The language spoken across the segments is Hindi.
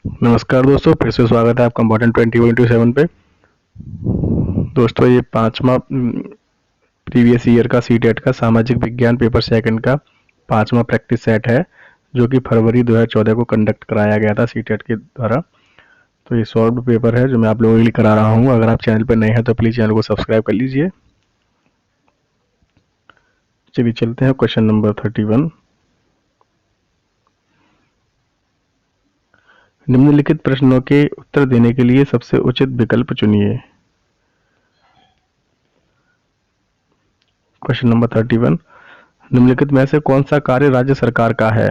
नमस्कार दोस्तों, फिर से स्वागत है आपका इम्पोर्टेंट 20/7 पे। दोस्तों, ये पांचवा प्रीवियस ईयर का सीटेट का सामाजिक विज्ञान पेपर सेकंड का पांचवा प्रैक्टिस सेट है, जो कि फरवरी 2014 को कंडक्ट कराया गया था सीटेट के द्वारा। तो ये सॉल्व पेपर है जो मैं आप लोगों के लिए करा रहा हूँ। अगर आप चैनल पर नए हैं तो प्लीज़ चैनल को सब्सक्राइब कर लीजिए। चलिए चलते हैं क्वेश्चन नंबर 31। निम्नलिखित प्रश्नों के उत्तर देने के लिए सबसे उचित विकल्प चुनिए। क्वेश्चन नंबर 31, निम्नलिखित में से कौन सा कार्य राज्य सरकार का है?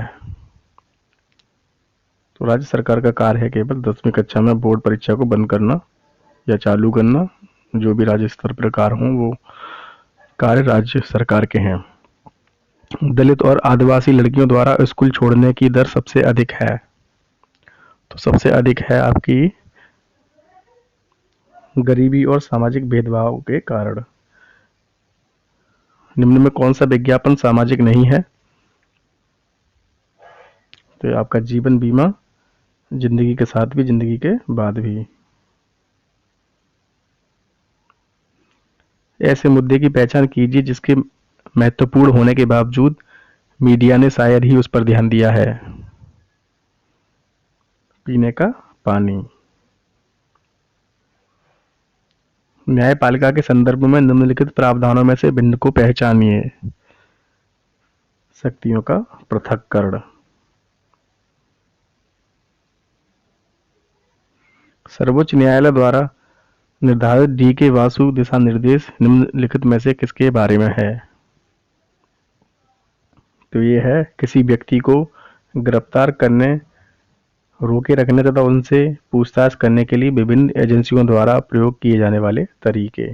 तो राज्य सरकार का कार्य है केवल 10वीं कक्षा में बोर्ड परीक्षा को बंद करना या चालू करना। जो भी राज्य स्तर पर कार्य हों वो कार्य राज्य सरकार के हैं। दलित और आदिवासी लड़कियों द्वारा स्कूल छोड़ने की दर सबसे अधिक है। तो सबसे अधिक है आपकी गरीबी और सामाजिक भेदभाव के कारण। निम्न में कौन सा विज्ञापन सामाजिक नहीं है? तो आपका जीवन बीमा, जिंदगी के साथ भी जिंदगी के बाद भी। ऐसे मुद्दे की पहचान कीजिए जिसके महत्वपूर्ण होने के बावजूद मीडिया ने शायद ही उस पर ध्यान दिया है। पीने का पानी। न्यायपालिका के संदर्भ में निम्नलिखित प्रावधानों में से भिन्न को पहचानिए। शक्तियों का पृथक्करण। सर्वोच्च न्यायालय द्वारा निर्धारित डी के वासु दिशा निर्देश निम्नलिखित में से किसके बारे में है? तो ये है किसी व्यक्ति को गिरफ्तार करने, रोके रखने तथा उनसे पूछताछ करने के लिए विभिन्न एजेंसियों द्वारा प्रयोग किए जाने वाले तरीके।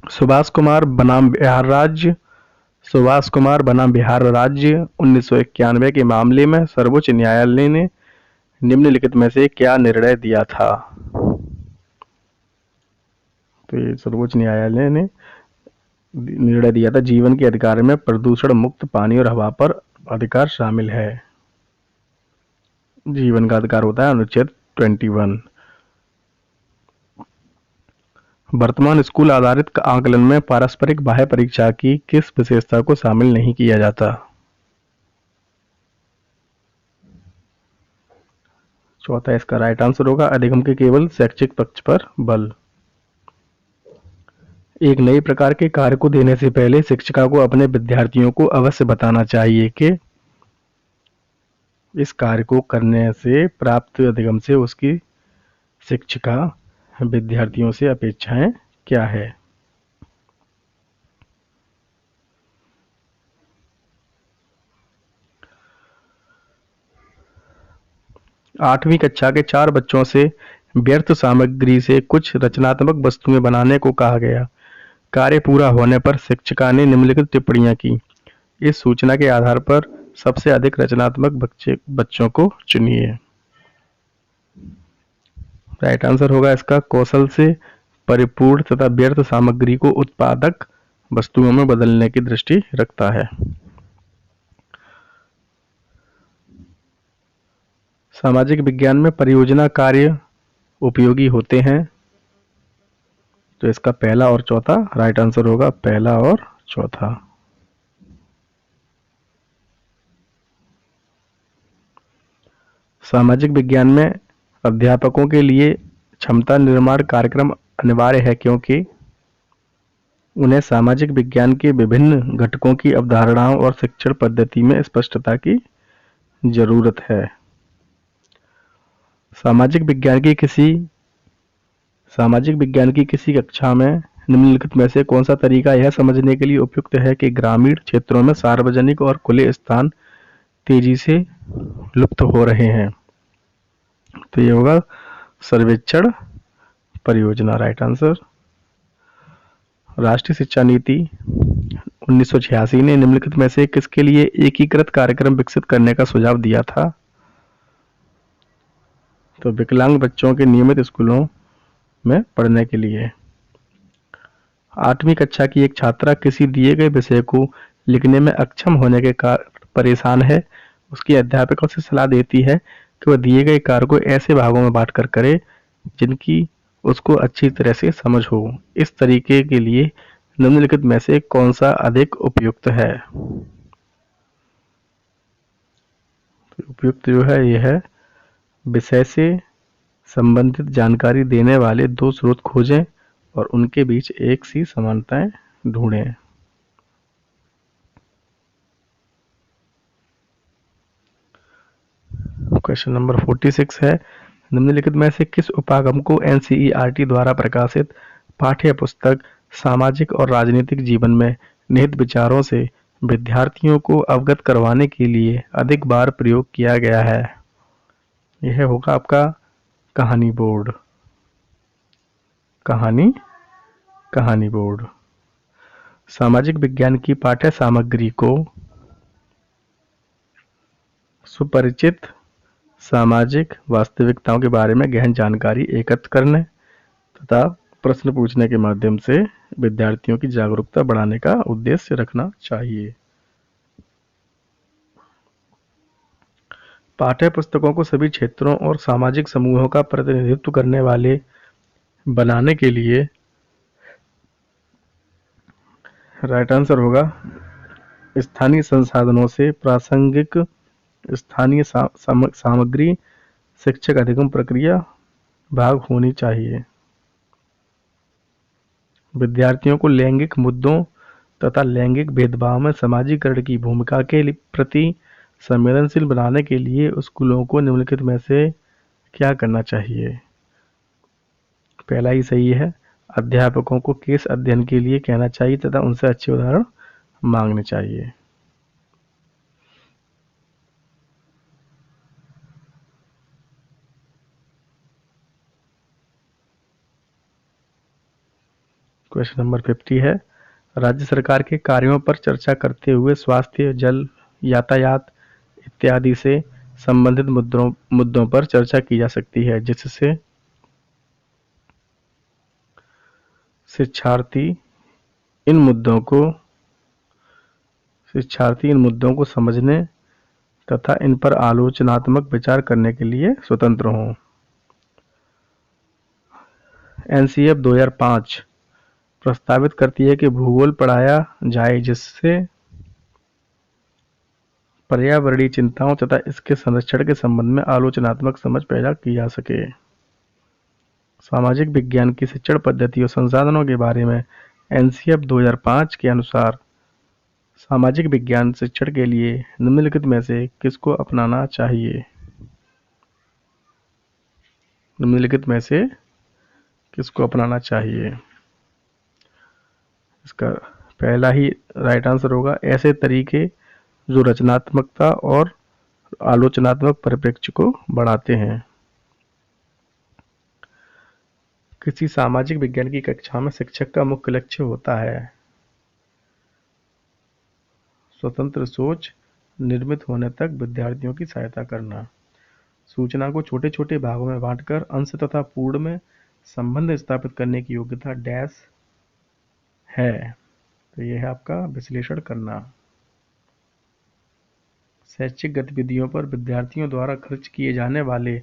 सुभाष कुमार बनाम बिहार राज्य। सुभाष कुमार बनाम बिहार राज्य 1991 के मामले में सर्वोच्च न्यायालय ने निम्नलिखित में से क्या निर्णय दिया था? तो ये सर्वोच्च न्यायालय ने निर्णय दिया था जीवन के अधिकार में प्रदूषण मुक्त पानी और हवा पर अधिकार शामिल है। जीवन का अधिकार होता है अनुच्छेद 21। वर्तमान स्कूल आधारित आकलन में पारस्परिक बाह्य परीक्षा की किस विशेषता को शामिल नहीं किया जाता? चौथा इसका राइट आंसर होगा अधिगम के केवल शैक्षिक पक्ष पर बल। एक नए प्रकार के कार्य को देने से पहले शिक्षिका को अपने विद्यार्थियों को अवश्य बताना चाहिए कि इस कार्य को करने से प्राप्त अधिगम से उसकी शिक्षिका विद्यार्थियों से अपेक्षाएं क्या है। आठवीं कक्षा के 4 बच्चों से व्यर्थ सामग्री से कुछ रचनात्मक वस्तुएं बनाने को कहा गया। कार्य पूरा होने पर शिक्षिका ने निम्नलिखित टिप्पणियां की। इस सूचना के आधार पर सबसे अधिक रचनात्मक बच्चों को चुनिए। राइट आंसर होगा इसका कौशल से परिपूर्ण तथा व्यर्थ सामग्री को उत्पादक वस्तुओं में बदलने की दृष्टि रखता है। सामाजिक विज्ञान में परियोजना कार्य उपयोगी होते हैं। तो इसका पहला और चौथा राइट आंसर होगा, पहला और चौथा। सामाजिक विज्ञान में अध्यापकों के लिए क्षमता निर्माण कार्यक्रम अनिवार्य है क्योंकि उन्हें सामाजिक विज्ञान के विभिन्न घटकों की अवधारणाओं और शिक्षण पद्धति में स्पष्टता की जरूरत है। सामाजिक विज्ञान की किसी कक्षा में निम्नलिखित में से कौन सा तरीका यह समझने के लिए उपयुक्त है कि ग्रामीण क्षेत्रों में सार्वजनिक और खुले स्थान तेजी से लुप्त हो रहे हैं? तो ये होगा सर्वेक्षण परियोजना, राइट आंसर। राष्ट्रीय शिक्षा नीति 1986 ने निम्नलिखित में से किसके लिए एकीकृत कार्यक्रम विकसित करने का सुझाव दिया था? तो विकलांग बच्चों के नियमित स्कूलों में पढ़ने के लिए। 8वीं कक्षा की एक छात्रा किसी दिए गए विषय को लिखने में अक्षम होने के परेशान है, उसकी अध्यापकों से सलाह देती है कि वह दिए गए कार्य को ऐसे भागों में बांटकर करे जिनकी उसको अच्छी तरह से समझ हो। इस तरीके के लिए निम्नलिखित में से कौन सा अधिक उपयुक्त है? तो उपयुक्त जो है ये है, विषय से संबंधित जानकारी देने वाले दो स्रोत खोजें और उनके बीच एक सी समानताएं ढूंढें। क्वेश्चन नंबर 46 है, निम्नलिखित में से किस उपागम को एनसीईआरटी द्वारा प्रकाशित पाठ्य पुस्तक सामाजिक और राजनीतिक जीवन में निहित विचारों से विद्यार्थियों को अवगत करवाने के लिए अधिक बार प्रयोग किया गया है? यह होगा आपका कहानी बोर्ड। कहानी बोर्ड। सामाजिक विज्ञान की पाठ्य सामग्री को सुपरिचित सामाजिक वास्तविकताओं के बारे में गहन जानकारी एकत्र करने तथा प्रश्न पूछने के माध्यम से विद्यार्थियों की जागरूकता बढ़ाने का उद्देश्य रखना चाहिए। पाठ्य पुस्तकों को सभी क्षेत्रों और सामाजिक समूहों का प्रतिनिधित्व करने वाले बनाने के लिए राइट आंसर होगा स्थानीय संसाधनों से प्रासंगिक स्थानीय सामग्री शिक्षक अधिगम प्रक्रिया भाग होनी चाहिए। विद्यार्थियों को लैंगिक मुद्दों तथा लैंगिक भेदभाव में समाजीकरण की भूमिका के प्रति संवेदनशील बनाने के लिए स्कूलों को निम्नलिखित में से क्या करना चाहिए? पहला ही सही है, अध्यापकों को केस अध्ययन के लिए कहना चाहिए तथा उनसे अच्छे उदाहरण मांगने चाहिए। क्वेश्चन नंबर 50 है, राज्य सरकार के कार्यों पर चर्चा करते हुए स्वास्थ्य, जल, यातायात इत्यादि से संबंधित मुद्दों पर चर्चा की जा सकती है जिससे शिक्षार्थी इन मुद्दों को समझने तथा इन पर आलोचनात्मक विचार करने के लिए स्वतंत्र हों। एनसीएफ 2005 प्रस्तावित करती है कि भूगोल पढ़ाया जाए जिससे पर्यावरणीय चिंताओं तथा इसके संरक्षण के संबंध में आलोचनात्मक समझ पैदा की जा सके। सामाजिक विज्ञान की शिक्षण पद्धति और संसाधनों के बारे में एनसीएफ 2005 के अनुसार सामाजिक विज्ञान शिक्षण के लिए निम्नलिखित में से किसको अपनाना चाहिए? निम्नलिखित में से किसको अपनाना चाहिए? इसका पहला ही राइट आंसर होगा ऐसे तरीके जो रचनात्मकता और आलोचनात्मक परिप्रेक्ष्य को बढ़ाते हैं। किसी सामाजिक विज्ञान की कक्षा में शिक्षक का मुख्य लक्ष्य होता है स्वतंत्र सोच निर्मित होने तक विद्यार्थियों की सहायता करना, सूचना को छोटे छोटे भागों में बांटकर अंश तथा पूर्ण में संबंध स्थापित करने की योग्यता डैश है। तो यह है आपका विश्लेषण करना। शैक्षिक गतिविधियों पर विद्यार्थियों द्वारा खर्च किए जाने वाले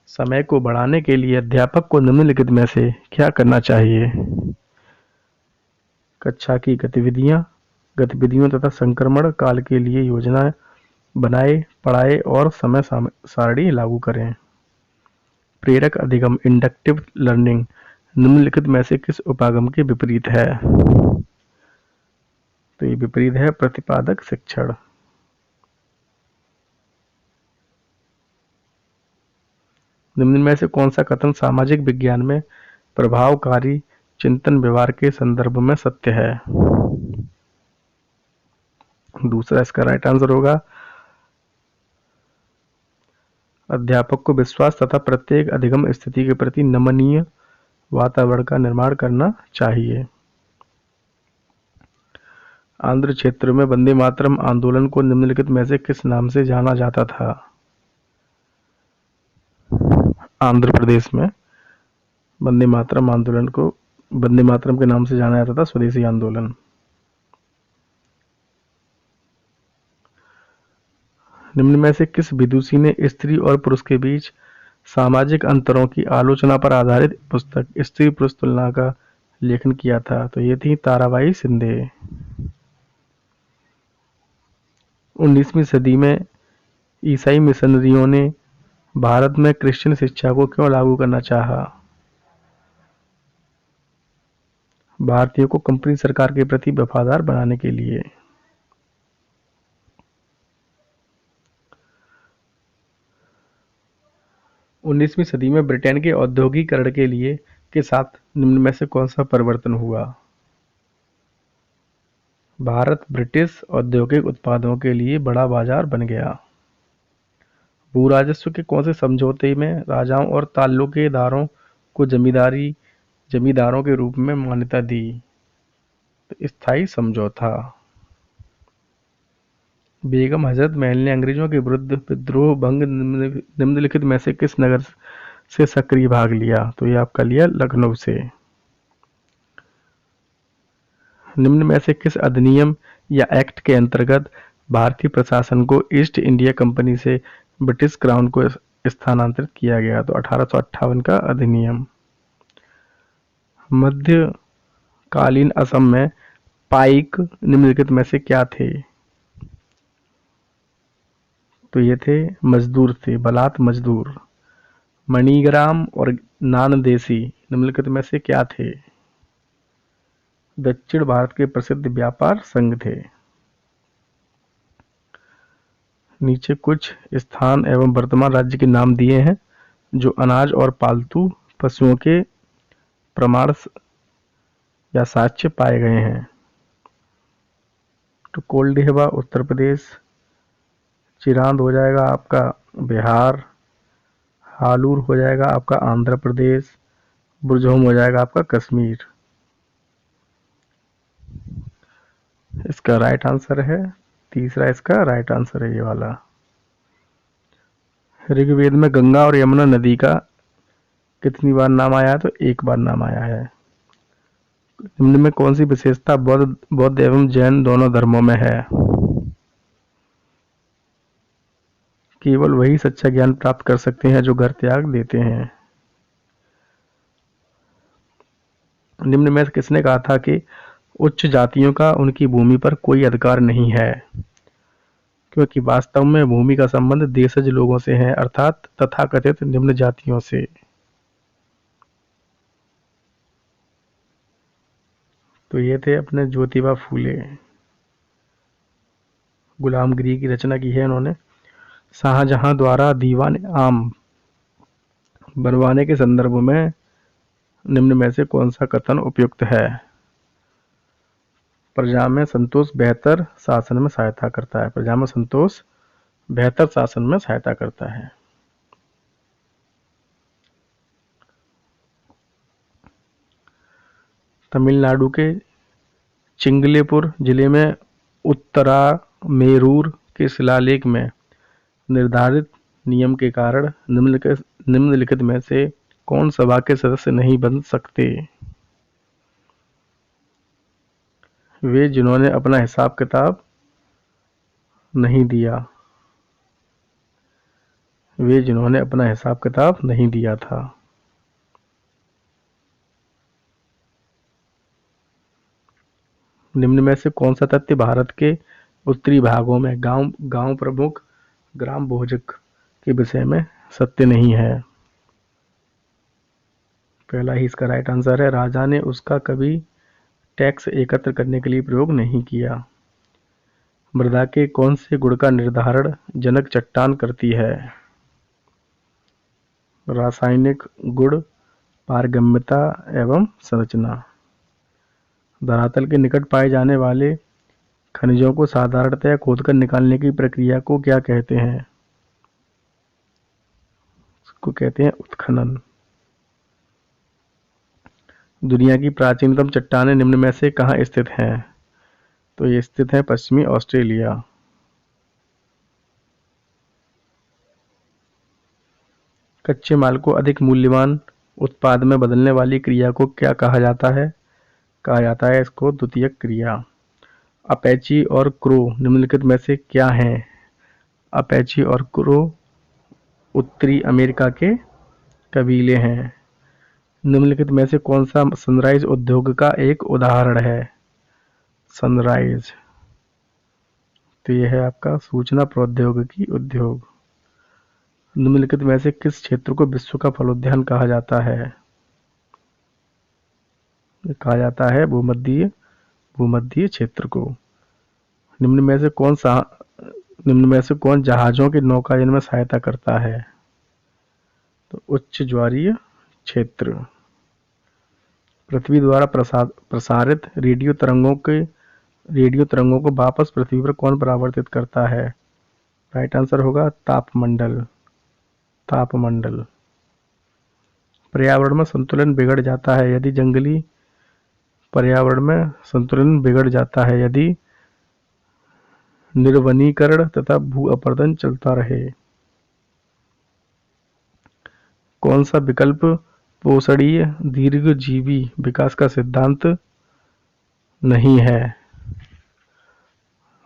समय को बढ़ाने के लिए अध्यापक को निम्नलिखित में से क्या करना चाहिए? कक्षा की गतिविधियों तथा संक्रमण काल के लिए योजना बनाए, पढ़ाए और समय सारणी लागू करें। प्रेरक अधिगम इंडक्टिव लर्निंग निम्नलिखित में से किस उपागम के विपरीत है? तो ये विपरीत है प्रतिपादक शिक्षण। निम्न में से कौन सा कथन सामाजिक विज्ञान में प्रभावकारी चिंतन व्यवहार के संदर्भ में सत्य है? दूसरा इसका राइट आंसर होगा अध्यापक को विश्वास तथा प्रत्येक अधिगम स्थिति के प्रति नमनीय वातावरण का निर्माण करना चाहिए। आंध्र क्षेत्र में वंदे मातरम आंदोलन को निम्नलिखित में से किस नाम से जाना जाता था? आंध्र प्रदेश में वंदे मातरम आंदोलन को वंदे मातरम के नाम से जाना जाता था स्वदेशी आंदोलन। निम्न में से किस विदुषी ने स्त्री और पुरुष के बीच सामाजिक अंतरों की आलोचना पर आधारित पुस्तक स्त्री पुरुष तुलना का लेखन किया था? तो ये थी ताराबाई शिंदे। 19वीं सदी में ईसाई मिशनरियों ने भारत में क्रिश्चियन शिक्षा को क्यों लागू करना चाहा? भारतीयों को कंपनी सरकार के प्रति वफादार बनाने के लिए। 19वीं सदी में ब्रिटेन के औद्योगिकरण के साथ निम्न में से कौन सा परिवर्तन हुआ? भारत ब्रिटिश औद्योगिक उत्पादों के लिए बड़ा बाजार बन गया। भू राजस्व के कौन से समझौते में राजाओं और ताल्लुकेदारों को जमींदारों के रूप में मान्यता दी? तो स्थायी समझौता। बेगम हजरत महल ने अंग्रेजों के विरुद्ध विद्रोह भंग निम्नलिखित में से किस नगर से सक्रिय भाग लिया? तो ये आपका लिया लखनऊ से। निम्न में से किस अधिनियम या एक्ट के अंतर्गत भारतीय प्रशासन को ईस्ट इंडिया कंपनी से ब्रिटिश क्राउन को स्थानांतरित किया गया? तो 1858 का अधिनियम। मध्यकालीन असम में पाइक निम्नलिखित में से क्या थे? तो ये थे मजदूर थे, बलात मजदूर। मणिग्राम और नानदेसी निम्नलिखित में से क्या थे? दक्षिण भारत के प्रसिद्ध व्यापार संघ थे। नीचे कुछ स्थान एवं वर्तमान राज्य के नाम दिए हैं जो अनाज और पालतू पशुओं के प्रमाण या साक्ष्य पाए गए हैं। तो कोल्डिहवा उत्तर प्रदेश, चिरांद हो जाएगा आपका बिहार, हालूर हो जाएगा आपका आंध्र प्रदेश, बुरजोम हो जाएगा आपका कश्मीर। इसका राइट आंसर है तीसरा, इसका राइट आंसर है ये वाला। ऋग्वेद में गंगा और यमुना नदी का कितनी बार नाम आया है? तो एक बार नाम आया है। निम्न में कौन सी विशेषता बौद्ध एवं जैन दोनों धर्मों में है? केवल वही सच्चा ज्ञान प्राप्त कर सकते हैं जो घर त्याग देते हैं। निम्न में किसने कहा था कि उच्च जातियों का उनकी भूमि पर कोई अधिकार नहीं है, क्योंकि वास्तव में भूमि का संबंध देशज लोगों से है, अर्थात तथाकथित निम्न जातियों से। तो ये थे अपने ज्योतिबा फूले। गुलामगिरी की रचना की है इन्होंने। शाहजहां द्वारा दीवान आम बनवाने के संदर्भ में निम्न में से कौन सा कथन उपयुक्त है? प्रजा में संतोष बेहतर शासन में सहायता करता है। प्रजा में संतोष बेहतर शासन में सहायता करता है। तमिलनाडु के चिंगलेपुर जिले में उत्तरामेरूर के शिलालेख में निर्धारित नियम के कारण निम्नलिखित में से कौन सभा के सदस्य नहीं बन सकते? वे जिन्होंने अपना हिसाब किताब नहीं दिया। वे जिन्होंने अपना हिसाब किताब नहीं दिया था। निम्न में से कौन सा तथ्य भारत के उत्तरी भागों में गांव प्रमुख ग्राम भोजक के विषय में सत्य नहीं है? पहला ही इसका राइट आंसर है। राजा ने उसका कभी टैक्स एकत्र करने के लिए प्रयोग नहीं किया। मृदा के कौन से गुण का निर्धारण जनक चट्टान करती है? रासायनिक गुण, पारगम्यता एवं संरचना। धरातल के निकट पाए जाने वाले खनिजों को साधारणतया खोदकर निकालने की प्रक्रिया को क्या कहते हैं? इसको कहते हैं उत्खनन। दुनिया की प्राचीनतम चट्टानें निम्न में से कहाँ स्थित हैं? तो ये स्थित है पश्चिमी ऑस्ट्रेलिया। कच्चे माल को अधिक मूल्यवान उत्पाद में बदलने वाली क्रिया को क्या कहा जाता है? कहा जाता है इसको द्वितीयक क्रिया। अपैची और क्रो निम्नलिखित में से क्या हैं? अपेची और क्रो उत्तरी अमेरिका के कबीले हैं। निम्नलिखित में से कौन सा सनराइज उद्योग का एक उदाहरण है? सनराइज, तो यह है आपका सूचना प्रौद्योगिकी उद्योग। निम्नलिखित में से किस क्षेत्र को विश्व का फल उद्यान कहा जाता है? कहा जाता है भूमध्य क्षेत्र को। निम्न में से कौन जहाजों के नौकायन में सहायता करता है? तो उच्च ज्वारीय क्षेत्र। पृथ्वी द्वारा प्रसारित रेडियो तरंगों को वापस पृथ्वी पर कौन परावर्तित करता है? राइट आंसर होगा तापमंडल। पर्यावरण में संतुलन बिगड़ जाता है यदि निर्वनीकरण तथा भू अपरदन चलता रहे। कौन सा विकल्प पोषणीय दीर्घजीवी विकास का सिद्धांत नहीं है?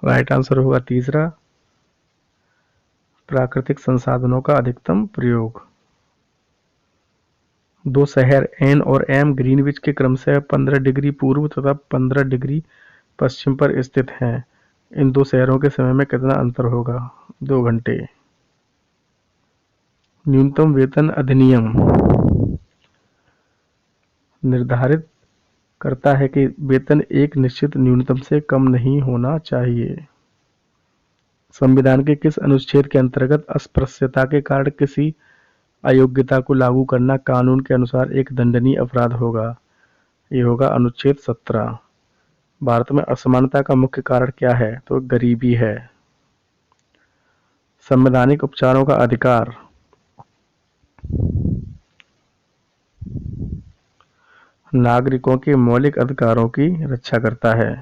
राइट आंसर होगा तीसरा, प्राकृतिक संसाधनों का अधिकतम प्रयोग। दो शहर एन और एम ग्रीनविच के क्रमशः 15 डिग्री पूर्व तथा 15 डिग्री पश्चिम पर स्थित हैं। इन दो शहरों के समय में कितना अंतर होगा? 2 घंटे। न्यूनतम वेतन अधिनियम निर्धारित करता है कि वेतन एक निश्चित न्यूनतम से कम नहीं होना चाहिए। संविधान के किस अनुच्छेद के अंतर्गत अस्पृश्यता के कारण किसी अयोग्यता को लागू करना कानून के अनुसार एक दंडनीय अपराध होगा? ये होगा अनुच्छेद 17। भारत में असमानता का मुख्य कारण क्या है? तो गरीबी है। संवैधानिक उपचारों का अधिकार नागरिकों के मौलिक अधिकारों की रक्षा करता है।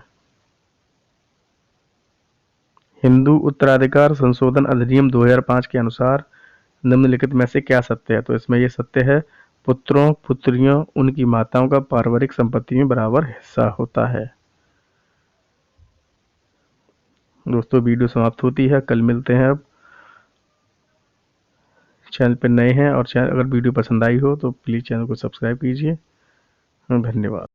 हिंदू उत्तराधिकार संशोधन अधिनियम 2005 के अनुसार निम्नलिखित में से क्या सत्य है? तो इसमें यह सत्य है, पुत्रों पुत्रियों उनकी माताओं का पारिवारिक संपत्ति में बराबर हिस्सा होता है। दोस्तों वीडियो समाप्त होती है, कल मिलते हैं। अब चैनल पर नए हैं और अगर वीडियो पसंद आई हो तो प्लीज़ चैनल को सब्सक्राइब कीजिए। धन्यवाद।